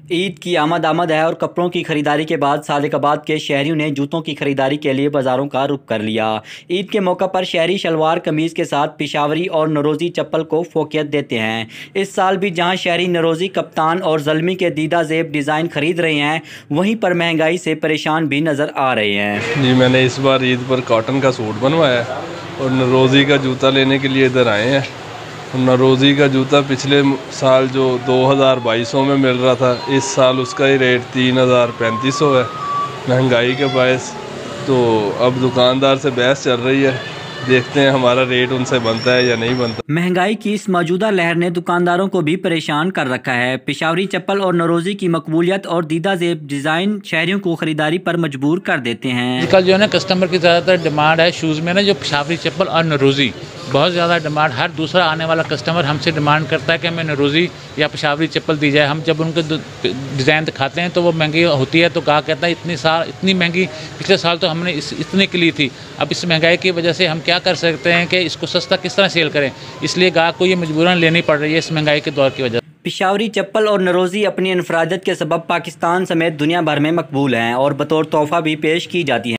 ईद की आमद है और कपड़ों की खरीदारी के बाद सादिकाबाद के शहरियों ने जूतों की खरीदारी के लिए बाजारों का रुख कर लिया। ईद के मौका पर शहरी शलवार कमीज़ के साथ पिशावरी और नरोज़ी चप्पल को फोकियत देते हैं। इस साल भी जहां शहरी नरोज़ी, कप्तान और ज़ल्मी के दीदा ज़ेब डिज़ाइन खरीद रहे हैं, वहीं पर महंगाई से परेशान भी नज़र आ रहे हैं। जी, मैंने इस बार ईद पर कॉटन का सूट बनवाया है और नरोज़ी का जूता लेने के लिए इधर आए हैं। नरोज़ी का जूता पिछले साल जो 2200 में मिल रहा था, इस साल उसका ही रेट 3500 है। महंगाई के बायस तो अब दुकानदार से बहस चल रही है, देखते हैं हमारा रेट उनसे बनता है या नहीं बनता। महंगाई की इस मौजूदा लहर ने दुकानदारों को भी परेशान कर रखा है। पिशावरी चप्पल और नरोज़ी की मकबूलियत और दीदा ज़ेब डिज़ाइन शहरियों को खरीदारी पर मजबूर कर देते हैं। आजकल जो है ना कस्टमर की ज़्यादातर डिमांड है शूज़ में ना, जो पिशावरी चप्पल और नरोज़ी बहुत ज़्यादा डिमांड। हर दूसरा आने वाला कस्टमर हमसे डिमांड करता है कि हमें नरोज़ी या पिशावरी चप्पल दी जाए। हम जब उनको डिज़ाइन दिखाते हैं तो वो महंगी होती है, तो कहा कहता है इतनी महंगी पिछले साल तो हमने इतने की ली थी। अब इस महंगाई की वजह से हम क्या कर सकते हैं कि इसको सस्ता किस तरह सेल करें, इसलिए गाहक को ये मजबूरन लेनी पड़ रही है इस महंगाई के दौर की वजह से। पिशावरी चप्पल और नरोज़ी अपनी इनफरादियत के सबब पाकिस्तान समेत दुनिया भर में मकबूल हैं और बतौर तोहफ़ा भी पेश की जाती हैं।